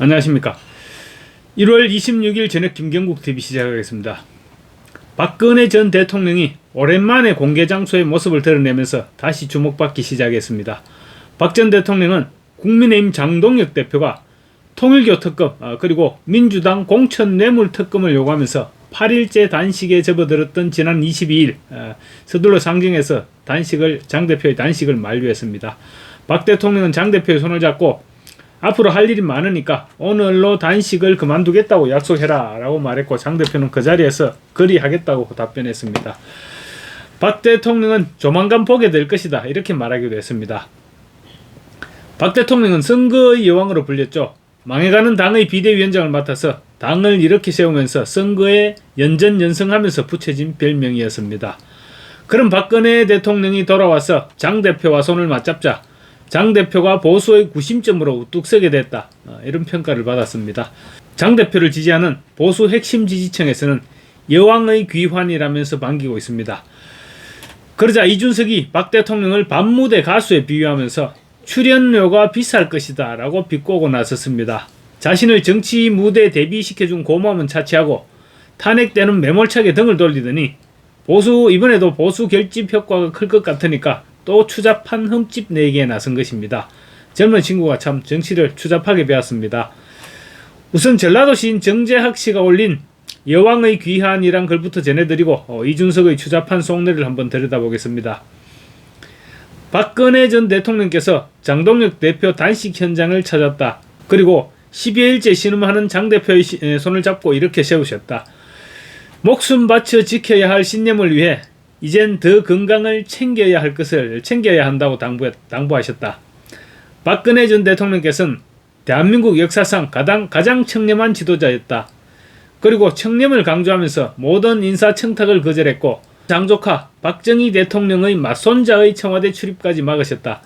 안녕하십니까. 1월 26일 저녁 김경국 TV 시작하겠습니다. 박근혜 전 대통령이 오랜만에 공개 장소의 모습을 드러내면서 다시 주목받기 시작했습니다. 박 전 대통령은 국민의힘 장동혁 대표가 통일교 특검 그리고 민주당 공천 뇌물 특검을 요구하면서 8일째 단식에 접어들었던 지난 22일 서둘러 상정해서 장 대표의 단식을 만료했습니다. 박 대통령은 장 대표의 손을 잡고 앞으로 할 일이 많으니까 오늘로 단식을 그만두겠다고 약속해라 라고 말했고, 장 대표는 그 자리에서 그리하겠다고 답변했습니다. 박 대통령은 조만간 보게 될 것이다 이렇게 말하기도 했습니다. 박 대통령은 선거의 여왕으로 불렸죠. 망해가는 당의 비대위원장을 맡아서 당을 이렇게 세우면서 선거에 연전연승하면서 붙여진 별명이었습니다. 그럼 박근혜 대통령이 돌아와서 장 대표와 손을 맞잡자 장 대표가 보수의 구심점으로 우뚝 서게 됐다, 이런 평가를 받았습니다. 장 대표를 지지하는 보수 핵심 지지층에서는 여왕의 귀환이라면서 반기고 있습니다. 그러자 이준석이 박 대통령을 밤무대 가수에 비유하면서 출연료가 비쌀 것이다 라고 비꼬고 나섰습니다. 자신을 정치 무대에 데뷔시켜준 고마움은 차치하고 탄핵 때는 매몰차게 등을 돌리더니 이번에도 보수 결집 효과가 클 것 같으니까 또 추잡한 흠집 내기에 나선 것입니다. 젊은 친구가 참 정치를 추잡하게 배웠습니다. 우선 전라도 시인 정재학 씨가 올린 여왕의 귀환이란 글부터 전해드리고 이준석의 추잡한 속내를 한번 들여다보겠습니다. 박근혜 전 대통령께서 장동혁 대표 단식 현장을 찾았다. 그리고 12일째 신음하는 장 대표의 손을 잡고 이렇게 세우셨다. 목숨 바쳐 지켜야 할 신념을 위해 이젠 더 건강을 챙겨야 할 것을 챙겨야 한다고 당부하셨다. 박근혜 전 대통령께서는 대한민국 역사상 가장 청렴한 지도자였다. 그리고 청렴을 강조하면서 모든 인사 청탁을 거절했고 장조카 박정희 대통령의 맞손자의 청와대 출입까지 막으셨다.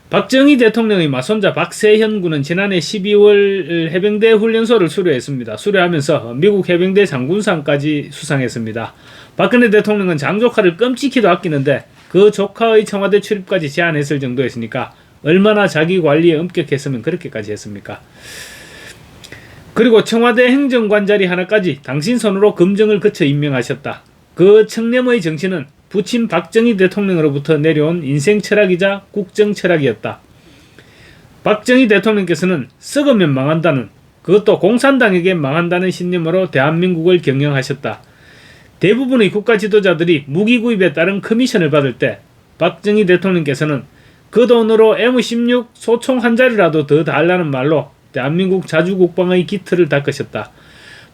박정희 대통령의 맞손자 박세현 군은 지난해 12월 해병대 훈련소를 수료했습니다. 수료하면서 미국 해병대 장군상까지 수상했습니다. 박근혜 대통령은 장조카를 끔찍히도 아끼는데 그 조카의 청와대 출입까지 제안했을 정도였으니까 얼마나 자기 관리에 엄격했으면 그렇게까지 했습니까? 그리고 청와대 행정관 자리 하나까지 당신 손으로 검증을 거쳐 임명하셨다. 그 청렴의 정신은 부친 박정희 대통령으로부터 내려온 인생 철학이자 국정 철학이었다. 박정희 대통령께서는 썩으면 망한다는, 그것도 공산당에게 망한다는 신념으로 대한민국을 경영하셨다. 대부분의 국가 지도자들이 무기 구입에 따른 커미션을 받을 때 박정희 대통령께서는 그 돈으로 M16 소총 한 자리라도 더 달라는 말로 대한민국 자주국방의 기틀을 닦으셨다.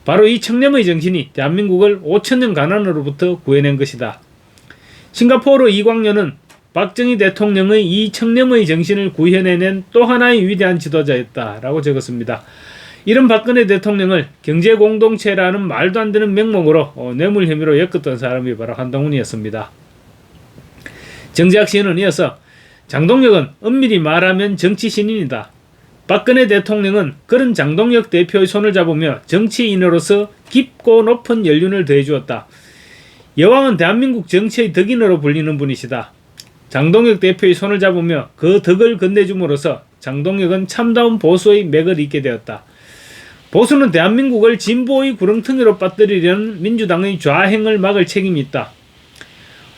바로 이 청렴의 정신이 대한민국을 5천년 가난으로부터 구해낸 것이다. 싱가포르 이광료는 박정희 대통령의 이 청렴의 정신을 구현해낸 또 하나의 위대한 지도자였다라고 적었습니다. 이런 박근혜 대통령을 경제공동체라는 말도 안 되는 명목으로 뇌물 혐의로 엮었던 사람이 바로 한동훈이었습니다. 정재학 씨는 이어서 장동혁은 엄밀히 말하면 정치 신인이다. 박근혜 대통령은 그런 장동혁 대표의 손을 잡으며 정치인으로서 깊고 높은 연륜을 더해주었다. 여왕은 대한민국 정치의 덕인으로 불리는 분이시다. 장동혁 대표의 손을 잡으며 그 덕을 건네줌으로써 장동혁은 참다운 보수의 맥을 잇게 되었다. 보수는 대한민국을 진보의 구렁텅이로 빠뜨리려는 민주당의 좌행을 막을 책임이 있다.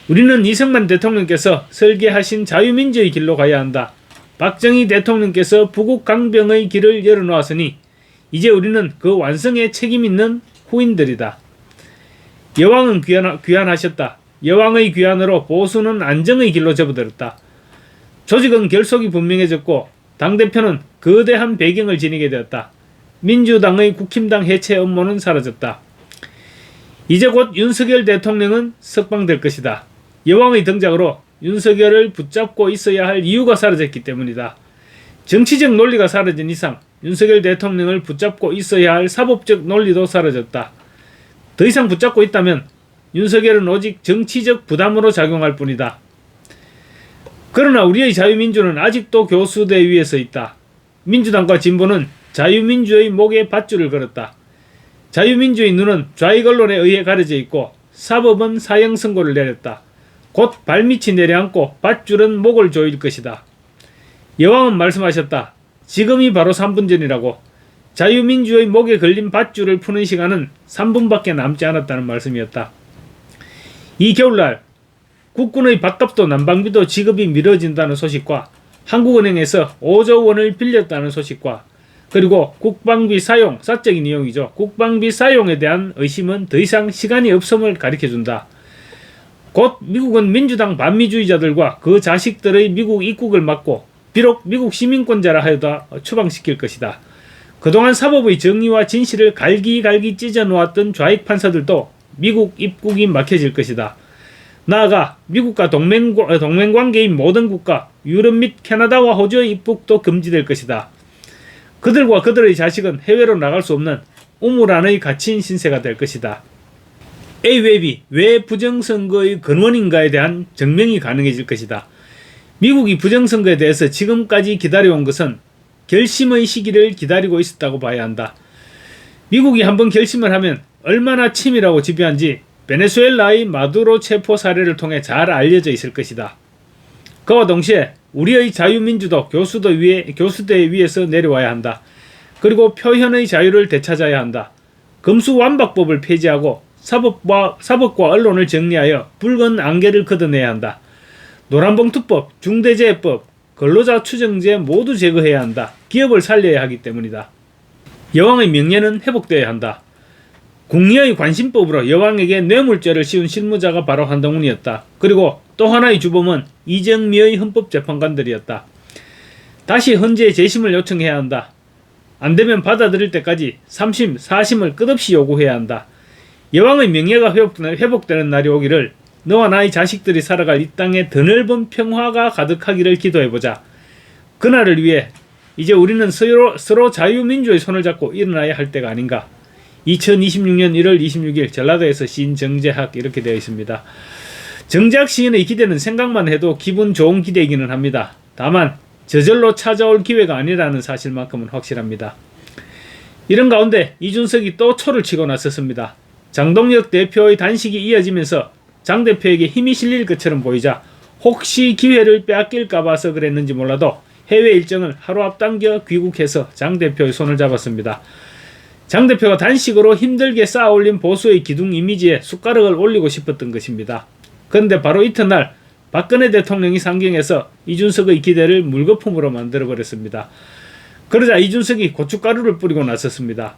우리는 이승만 대통령께서 설계하신 자유민주의 길로 가야 한다. 박정희 대통령께서 부국 강병의 길을 열어놓았으니 이제 우리는 그 완성에 책임 있는 후인들이다. 여왕은 귀환하셨다. 여왕의 귀환으로 보수는 안정의 길로 접어들었다. 조직은 결속이 분명해졌고 당대표는 거대한 배경을 지니게 되었다. 민주당의 국힘당 해체 음모는 사라졌다. 이제 곧 윤석열 대통령은 석방될 것이다. 여왕의 등장으로 윤석열을 붙잡고 있어야 할 이유가 사라졌기 때문이다. 정치적 논리가 사라진 이상 윤석열 대통령을 붙잡고 있어야 할 사법적 논리도 사라졌다. 더 이상 붙잡고 있다면 윤석열은 오직 정치적 부담으로 작용할 뿐이다. 그러나 우리의 자유민주는 아직도 교수대 위에 서 있다. 민주당과 진보는 자유민주의 목에 밧줄을 걸었다. 자유민주의 눈은 좌익 언론에 의해 가려져 있고 사법은 사형 선고를 내렸다. 곧 발밑이 내려앉고 밧줄은 목을 조일 것이다. 여왕은 말씀하셨다. 지금이 바로 3분 전이라고. 자유민주의 목에 걸린 밧줄을 푸는 시간은 3분밖에 남지 않았다는 말씀이었다. 이 겨울날 국군의 밥값도 난방비도 지급이 미뤄진다는 소식과 한국은행에서 5조 원을 빌렸다는 소식과 그리고 국방비 사용, 사적인 이용이죠. 국방비 사용에 대한 의심은 더 이상 시간이 없음을 가리켜준다. 곧 미국은 민주당 반미주의자들과 그 자식들의 미국 입국을 막고 비록 미국 시민권자라 하여도 추방시킬 것이다. 그동안 사법의 정의와 진실을 갈기갈기 찢어놓았던 좌익 판사들도 미국 입국이 막혀질 것이다. 나아가 미국과 동맹관계인 모든 국가, 유럽 및 캐나다와 호주의 입국도 금지될 것이다. 그들과 그들의 자식은 해외로 나갈 수 없는 우물 안의 갇힌 신세가 될 것이다. A웹이 왜 부정선거의 근원인가에 대한 증명이 가능해질 것이다. 미국이 부정선거에 대해서 지금까지 기다려온 것은 결심의 시기를 기다리고 있었다고 봐야 한다. 미국이 한번 결심을 하면 얼마나 치밀하고 집요한지 베네수엘라의 마두로 체포 사례를 통해 잘 알려져 있을 것이다. 그와 동시에 우리의 자유민주도 교수대 위에서 내려와야 한다. 그리고 표현의 자유를 되찾아야 한다. 금수완박법을 폐지하고 사법과 언론을 정리하여 붉은 안개를 걷어내야 한다. 노란봉투법, 중대재해법, 근로자 추정제 모두 제거해야 한다. 기업을 살려야 하기 때문이다. 여왕의 명예는 회복되어야 한다. 국리의 관심법으로 여왕에게 뇌물죄를 씌운 실무자가 바로 한동훈이었다. 그리고 또 하나의 주범은 이정미의 헌법재판관들이었다. 다시 헌재 재심을 요청해야 한다. 안되면 받아들일 때까지 3심, 4심을 끝없이 요구해야 한다. 여왕의 명예가 회복되는 날이 오기를 너와 나의 자식들이 살아갈 이 땅에 더 넓은 평화가 가득하기를 기도해보자. 그날을 위해 이제 우리는 서로 자유민주의 손을 잡고 일어나야 할 때가 아닌가. 2026년 1월 26일 전라도에서 시인 정재학 이렇게 되어 있습니다. 정재학 시인의 기대는 생각만 해도 기분 좋은 기대이기는 합니다. 다만 저절로 찾아올 기회가 아니라는 사실만큼은 확실합니다. 이런 가운데 이준석이 또 초를 치고 나섰습니다. 장동혁 대표의 단식이 이어지면서 장 대표에게 힘이 실릴 것처럼 보이자 혹시 기회를 빼앗길까 봐서 그랬는지 몰라도 해외 일정을 하루 앞당겨 귀국해서 장 대표의 손을 잡았습니다. 장 대표가 단식으로 힘들게 쌓아올린 보수의 기둥 이미지에 숟가락을 올리고 싶었던 것입니다. 그런데 바로 이튿날 박근혜 대통령이 상경해서 이준석의 기대를 물거품으로 만들어버렸습니다. 그러자 이준석이 고춧가루를 뿌리고 나섰습니다.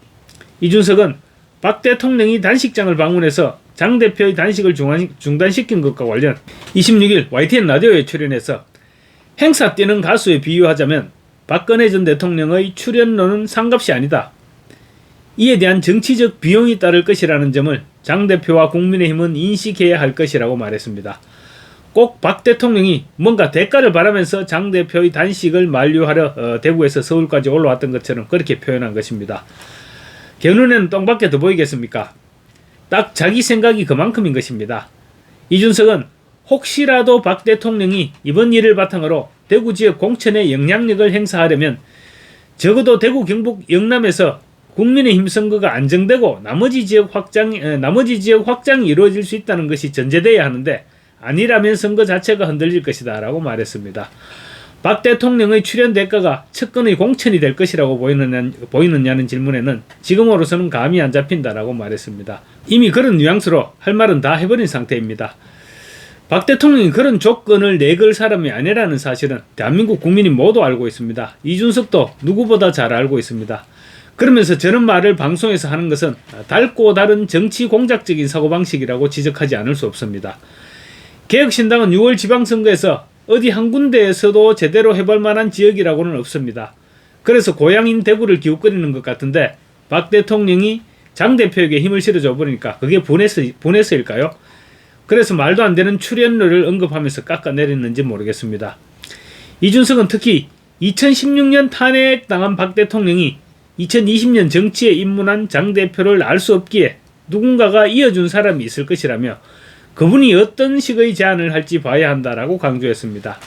이준석은 박 대통령이 단식장을 방문해서 장 대표의 단식을 중단시킨 것과 관련 26일 YTN 라디오에 출연해서 행사 뛰는 가수에 비유하자면 박근혜 전 대통령의 출연료는 상값이 아니다. 이에 대한 정치적 비용이 따를 것이라는 점을 장 대표와 국민의힘은 인식해야 할 것이라고 말했습니다. 꼭 박 대통령이 뭔가 대가를 바라면서 장 대표의 단식을 만류하려 대구에서 서울까지 올라왔던 것처럼 그렇게 표현한 것입니다. 견눈에는 똥밖에 더 보이겠습니까? 딱 자기 생각이 그만큼인 것입니다. 이준석은 혹시라도 박 대통령이 이번 일을 바탕으로 대구 지역 공천에 영향력을 행사하려면 적어도 대구, 경북, 영남에서 국민의힘 선거가 안정되고 나머지 지역 확장이 이루어질 수 있다는 것이 전제돼야 하는데 아니라면 선거 자체가 흔들릴 것이다 라고 말했습니다. 박 대통령의 출연 대가가 측근의 공천이 될 것이라고 보이느냐는 질문에는 지금으로서는 감이 안 잡힌다라고 말했습니다. 이미 그런 뉘앙스로 할 말은 다 해버린 상태입니다. 박 대통령이 그런 조건을 내걸 사람이 아니라는 사실은 대한민국 국민이 모두 알고 있습니다. 이준석도 누구보다 잘 알고 있습니다. 그러면서 저런 말을 방송에서 하는 것은 닳고 다른 정치 공작적인 사고방식이라고 지적하지 않을 수 없습니다. 개혁신당은 6월 지방선거에서 어디 한 군데에서도 제대로 해볼 만한 지역이라고는 없습니다. 그래서 고향인 대구를 기웃거리는 것 같은데 박 대통령이 장 대표에게 힘을 실어줘 버리니까 그게 분해서일까요? 그래서 말도 안 되는 출연료를 언급하면서 깎아내렸는지 모르겠습니다. 이준석은 특히 2016년 탄핵당한 박 대통령이 2020년 정치에 입문한 장 대표를 알 수 없기에 누군가가 이어준 사람이 있을 것이라며 그분이 어떤 식의 제안을 할지 봐야 한다라고 강조했습니다.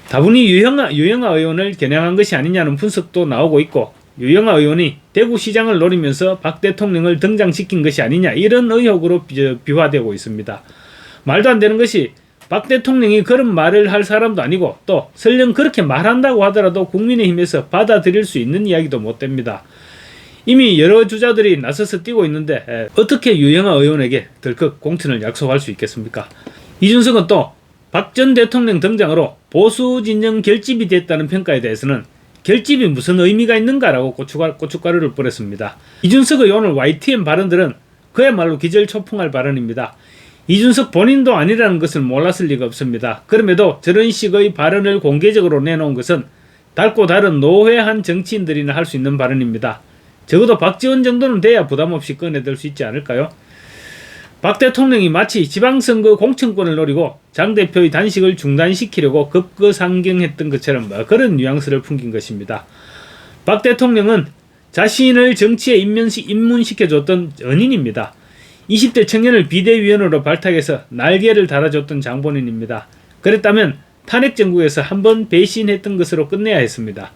다분히 유영아 의원을 겨냥한 것이 아니냐는 분석도 나오고 있고 유영아 의원이 대구시장을 노리면서 박 대통령을 등장시킨 것이 아니냐 이런 의혹으로 비화되고 있습니다. 말도 안 되는 것이 박 대통령이 그런 말을 할 사람도 아니고 또 설령 그렇게 말한다고 하더라도 국민의힘에서 받아들일 수 있는 이야기도 못 됩니다. 이미 여러 주자들이 나서서 뛰고 있는데 어떻게 유영하 의원에게 덜컥 공천을 약속할 수 있겠습니까? 이준석은 또 박 전 대통령 등장으로 보수 진영 결집이 됐다는 평가에 대해서는 결집이 무슨 의미가 있는가라고 고춧가루를 뿌렸습니다. 이준석의 오늘 YTN 발언들은 그야말로 기절초풍할 발언입니다. 이준석 본인도 아니라는 것을 몰랐을 리가 없습니다. 그럼에도 저런 식의 발언을 공개적으로 내놓은 것은 닳고 다른 노회한 정치인들이나 할 수 있는 발언입니다. 적어도 박지원 정도는 돼야 부담없이 꺼내들 수 있지 않을까요? 박 대통령이 마치 지방선거 공천권을 노리고 장 대표의 단식을 중단시키려고 급거상경했던 것처럼 그런 뉘앙스를 풍긴 것입니다. 박 대통령은 자신을 정치에 입문시켜줬던 은인입니다. 20대 청년을 비대위원으로 발탁해서 날개를 달아줬던 장본인입니다. 그랬다면 탄핵 정국에서 한번 배신했던 것으로 끝내야 했습니다.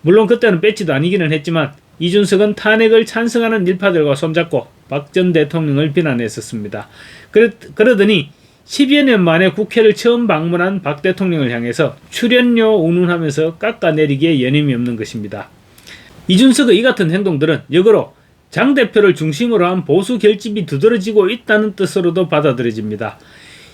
물론 그때는 배지도 아니기는 했지만 이준석은 탄핵을 찬성하는 일파들과 손잡고 박 전 대통령을 비난했었습니다. 그러더니 10여 년 만에 국회를 처음 방문한 박 대통령을 향해서 출연료 운운하면서 깎아내리기에 여념이 없는 것입니다. 이준석의 이 같은 행동들은 역으로 장 대표를 중심으로 한 보수 결집이 두드러지고 있다는 뜻으로도 받아들여집니다.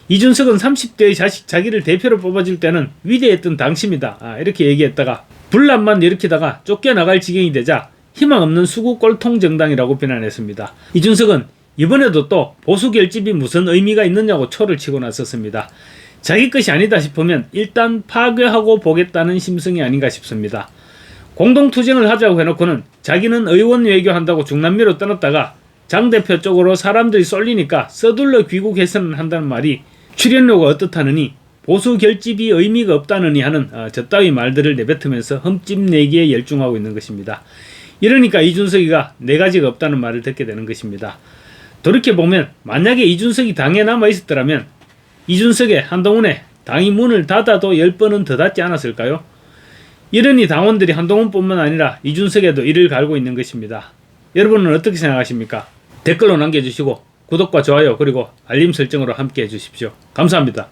이준석은 30대의 자기를 대표로 뽑아줄 때는 위대했던 당심이다 이렇게 얘기했다가 분란만 일으키다가 쫓겨나갈 지경이 되자 희망 없는 수구 꼴통 정당이라고 비난했습니다. 이준석은 이번에도 또 보수 결집이 무슨 의미가 있느냐고 초를 치고 나섰습니다. 자기 것이 아니다 싶으면 일단 파괴하고 보겠다는 심성이 아닌가 싶습니다. 공동투쟁을 하자고 해놓고는 자기는 의원 외교한다고 중남미로 떠났다가 장 대표 쪽으로 사람들이 쏠리니까 서둘러 귀국해서는 한다는 말이 출연료가 어떻다느니 보수 결집이 의미가 없다느니 하는 저따위 말들을 내뱉으면서 흠집내기에 열중하고 있는 것입니다. 이러니까 이준석이가 네 가지가 없다는 말을 듣게 되는 것입니다. 돌이켜보면 만약에 이준석이 당에 남아있었더라면 이준석의 한동훈의 당이 문을 닫아도 10번은 더 닫지 않았을까요? 이러니 당원들이 한동훈뿐만 아니라 이준석에도 이를 갈고 있는 것입니다. 여러분은 어떻게 생각하십니까? 댓글로 남겨주시고 구독과 좋아요 그리고 알림 설정으로 함께 해주십시오. 감사합니다.